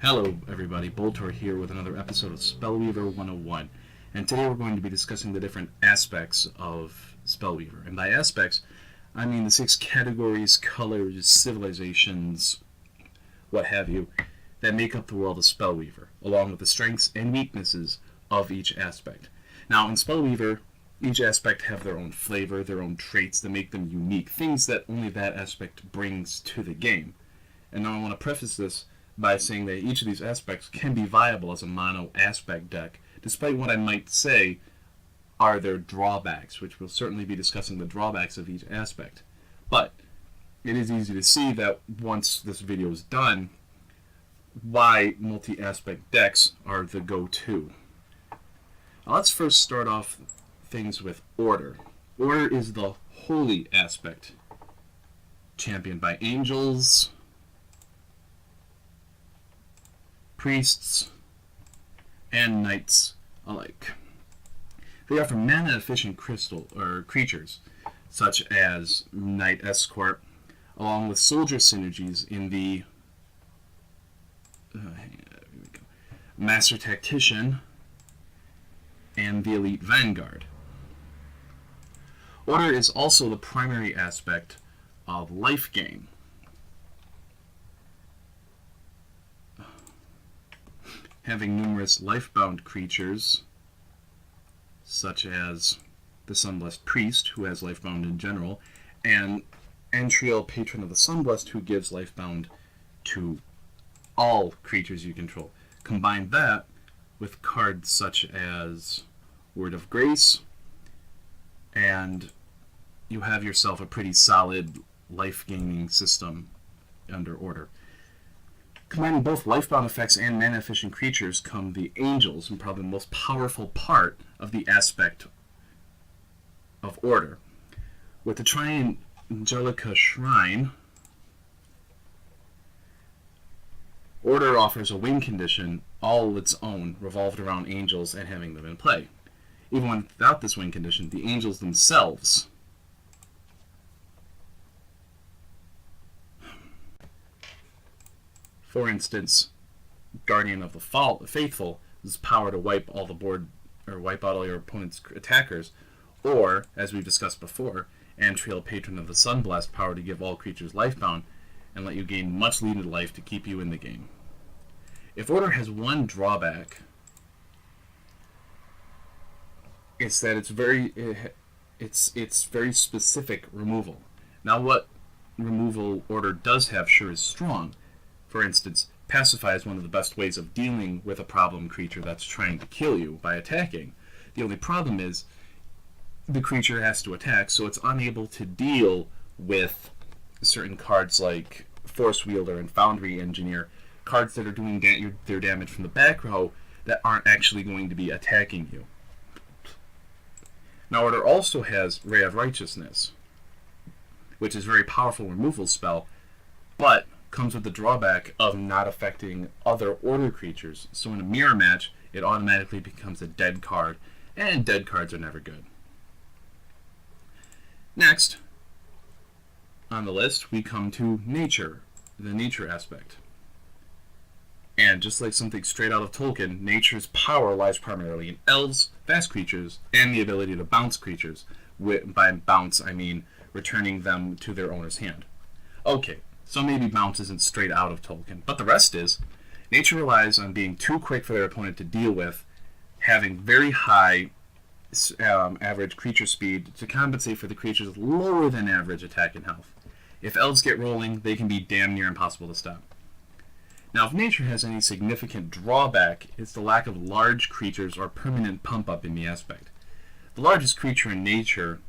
Hello everybody, Boltor here with another episode of Spellweaver 101, and today we're going to be discussing the different aspects of Spellweaver. And by aspects, I mean the 6 categories, colors, civilizations, what have you, that make up the world of Spellweaver, along with the strengths and weaknesses of each aspect. Now in Spellweaver, each aspect have their own flavor, their own traits that make them unique, things that only that aspect brings to the game. And now I want to preface this by saying that each of these aspects can be viable as a mono aspect deck, despite what I might say are their drawbacks, which we'll certainly be discussing the drawbacks of each aspect. But it is easy to see that once this video is done, why multi-aspect decks are the go-to. Now let's first start off things with Order. Order is the holy aspect, championed by angels, priests, and knights alike. They offer mana-efficient creatures, such as Knight Escort, along with soldier synergies in the Master Tactician and the Elite Vanguard. Order is also the primary aspect of life gain, having numerous life-bound creatures, such as the Sunblessed Priest, who has life-bound in general, and Antriel, Patron of the Sunblessed, who gives life-bound to all creatures you control. Combine that with cards such as Word of Grace, and you have yourself a pretty solid life-gaining system under Order. Combining both lifebound effects and mana-efficient creatures come the Angels, and probably the most powerful part of the aspect of Order. With the Triangelica Shrine, Order offers a win condition all its own, revolved around Angels and having them in play. Even without this win condition, the Angels themselves For instance, Guardian of the Faithful is power to wipe all the board or wipe out all your opponent's attackers, or, as we've discussed before, Antriel, Patron of the Sunblessed, power to give all creatures lifebound and let you gain much needed life to keep you in the game. If Order has one drawback, it's that it's very specific removal. Now, what removal Order does have sure is strong. For instance, Pacify is one of the best ways of dealing with a problem creature that's trying to kill you by attacking. The only problem is the creature has to attack, so it's unable to deal with certain cards like Force Wielder and Foundry Engineer, cards that are doing their damage from the back row that aren't actually going to be attacking you. Now, Order also has Ray of Righteousness, which is a very powerful removal spell, but comes with the drawback of not affecting other Order creatures. So in a mirror match, it automatically becomes a dead card, and dead cards are never good. Next on the list, we come to Nature, the Nature aspect. And just like something straight out of Tolkien, Nature's power lies primarily in elves, fast creatures, and the ability to bounce creatures. By bounce, I mean returning them to their owner's hand. Okay, so maybe bounce isn't straight out of Tolkien, but the rest is. Nature relies on being too quick for their opponent to deal with, having very high average creature speed to compensate for the creature's lower than average attack and health. If elves get rolling, they can be damn near impossible to stop. Now, if Nature has any significant drawback, it's the lack of large creatures or permanent pump-up in the aspect. The largest creature in Nature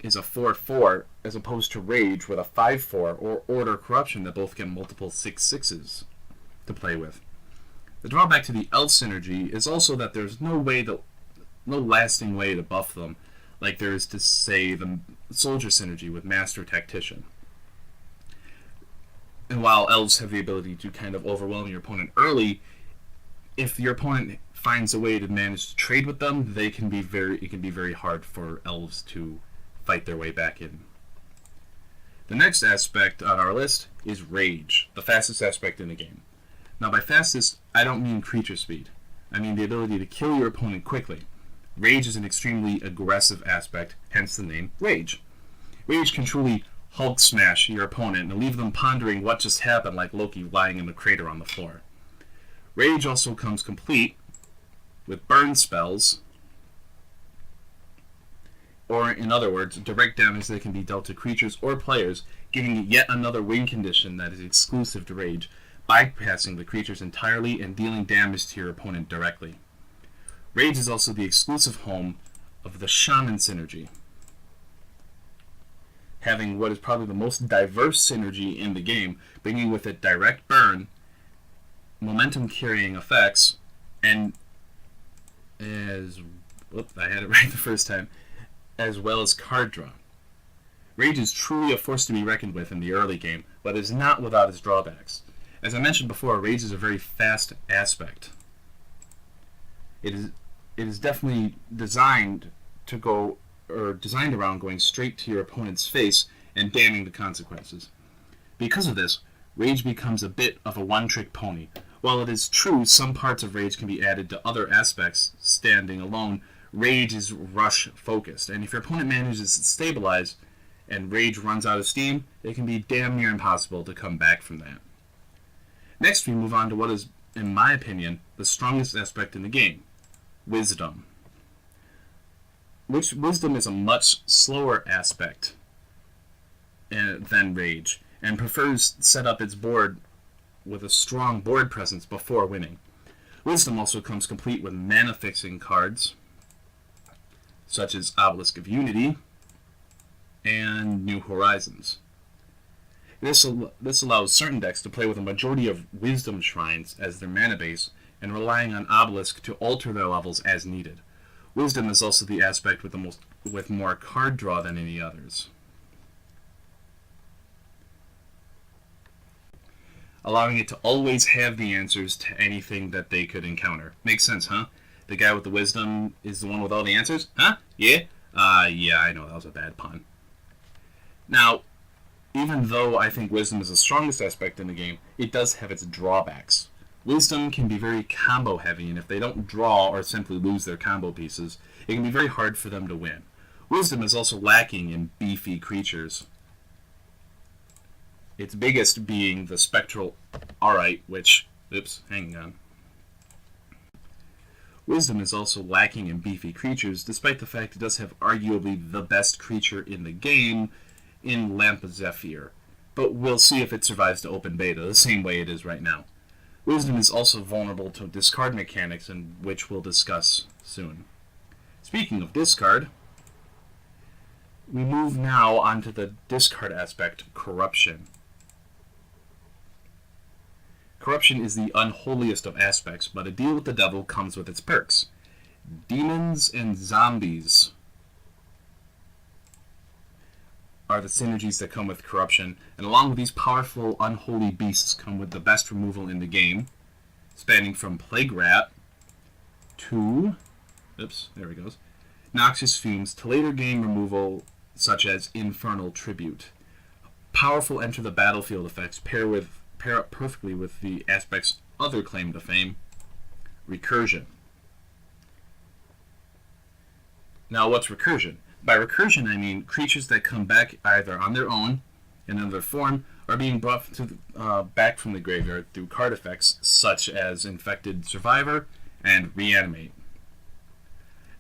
is a 4/4, as opposed to Rage with a 5/4 or Order Corruption that both get multiple 6/6s to play with. The drawback to the Elf synergy is also that there's no lasting way to buff them, like there is to, say, the Soldier synergy with Master Tactician. And while Elves have the ability to kind of overwhelm your opponent early, if your opponent finds a way to manage to trade with them, it can be very hard for Elves to fight their way back in. The next aspect on our list is Rage, the fastest aspect in the game. Now by fastest, I don't mean creature speed. I mean the ability to kill your opponent quickly. Rage is an extremely aggressive aspect, hence the name Rage. Rage can truly Hulk smash your opponent and leave them pondering what just happened like Loki lying in a crater on the floor. Rage also comes complete with burn spells, or in other words, direct damage that can be dealt to creatures or players, giving it yet another win condition that is exclusive to Rage, bypassing the creatures entirely and dealing damage to your opponent directly. Rage is also the exclusive home of the Shaman synergy, having what is probably the most diverse synergy in the game, bringing with it direct burn, momentum carrying effects, and I had it right the first time, as well as card draw. Rage is truly a force to be reckoned with in the early game, but is not without its drawbacks. As I mentioned before, Rage is a very fast aspect. It is definitely designed around going straight to your opponent's face and damning the consequences. Because of this, Rage becomes a bit of a one-trick pony. While it is true some parts of Rage can be added to other aspects standing alone, Rage is rush-focused, and if your opponent manages to stabilize and Rage runs out of steam, it can be damn near impossible to come back from that. Next, we move on to what is, in my opinion, the strongest aspect in the game, Wisdom. Wisdom is a much slower aspect than Rage, and prefers to set up its board with a strong board presence before winning. Wisdom also comes complete with mana-fixing cards, such as Obelisk of Unity and New Horizons. This allows certain decks to play with a majority of Wisdom Shrines as their mana base, and relying on Obelisk to alter their levels as needed. Wisdom is also the aspect with more card draw than any others, allowing it to always have the answers to anything that they could encounter. Makes sense, huh? The guy with the wisdom is the one with all the answers? Huh? Yeah? Yeah, I know, that was a bad pun. Now, even though I think wisdom is the strongest aspect in the game, it does have its drawbacks. Wisdom can be very combo heavy, and if they don't draw or simply lose their combo pieces, it can be very hard for them to win. Wisdom is also lacking in beefy creatures. Its biggest being the Spectral Arite, which... Oops, hang on. Wisdom is also lacking in beefy creatures, despite the fact it does have arguably the best creature in the game in Lamp of Zephyr. But we'll see if it survives to open beta, the same way it is right now. Wisdom is also vulnerable to discard mechanics, which we'll discuss soon. Speaking of discard, we move now onto the discard aspect, Corruption. Corruption is the unholiest of aspects, but a deal with the devil comes with its perks. Demons and zombies are the synergies that come with Corruption, and along with these powerful, unholy beasts come with the best removal in the game, spanning from Plague Rat to... Oops, there he goes. Noxious Fumes to later game removal such as Infernal Tribute. Powerful enter the battlefield effects pair up perfectly with the aspect's other claim to fame, Recursion. Now, what's Recursion? By Recursion, I mean creatures that come back either on their own, in another form, or being brought back from the graveyard through card effects such as Infected Survivor and Reanimate.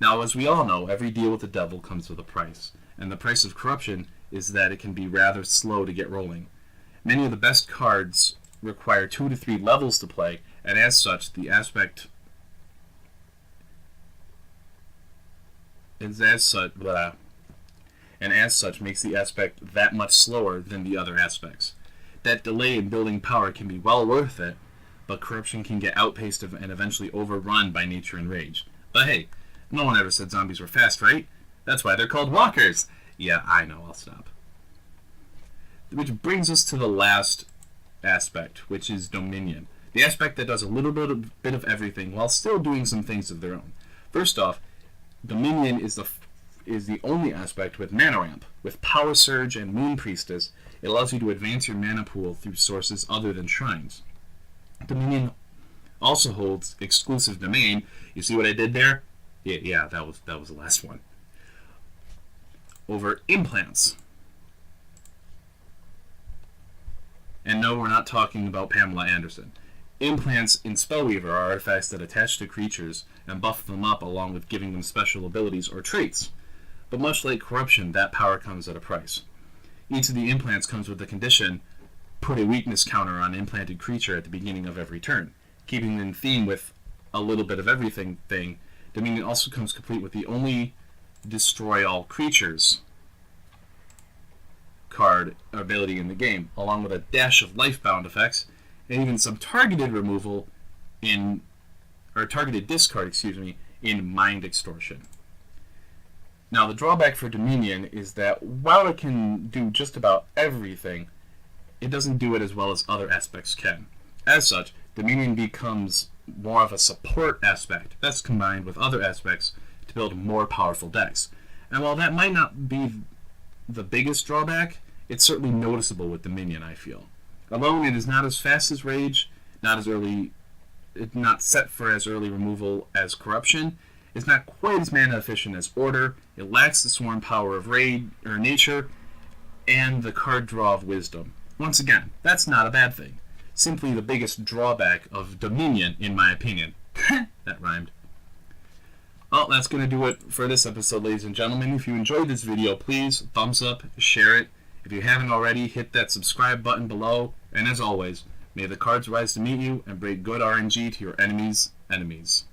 Now, as we all know, every deal with the devil comes with a price, and the price of Corruption is that it can be rather slow to get rolling. Many of the best cards require 2 to 3 levels to play, and as such, the aspect makes the aspect that much slower than the other aspects. That delay in building power can be well worth it, but Corruption can get outpaced and eventually overrun by Nature and Rage. But hey, no one ever said zombies were fast, right? That's why they're called walkers. Yeah, I know, I'll stop. Which brings us to the last aspect, which is Dominion. The aspect that does a little bit of everything while still doing some things of their own. First off, Dominion is the only aspect with Mana Ramp. With Power Surge and Moon Priestess, it allows you to advance your mana pool through sources other than shrines. Dominion also holds exclusive domain. You see what I did there? Yeah, that was the last one. Over implants. And no, we're not talking about Pamela Anderson. Implants in Spellweaver are artifacts that attach to creatures and buff them up along with giving them special abilities or traits. But much like corruption, that power comes at a price. Each of the implants comes with the condition, put a weakness counter on implanted creature at the beginning of every turn. Keeping in theme with a little bit of everything thing, Dominion also comes complete with the only destroy all creatures card ability in the game, along with a dash of lifebound effects, and even some targeted removal in, or targeted discard, in Mind Extortion. Now, the drawback for Dominion is that while it can do just about everything, it doesn't do it as well as other aspects can. As such, Dominion becomes more of a support aspect that's combined with other aspects to build more powerful decks. And while that might not be the biggest drawback, it's certainly noticeable with Dominion, I feel. Alone, it is not as fast as Rage, not set for as early removal as Corruption. It's not quite as mana efficient as Order. It lacks the swarm power of Raid or Nature, and the card draw of Wisdom. Once again, that's not a bad thing. Simply the biggest drawback of Dominion, in my opinion. That rhymed. Well, that's going to do it for this episode, ladies and gentlemen. If you enjoyed this video, please thumbs up, share it. If you haven't already, hit that subscribe button below. And as always, may the cards rise to meet you and bring good RNG to your enemies' enemies.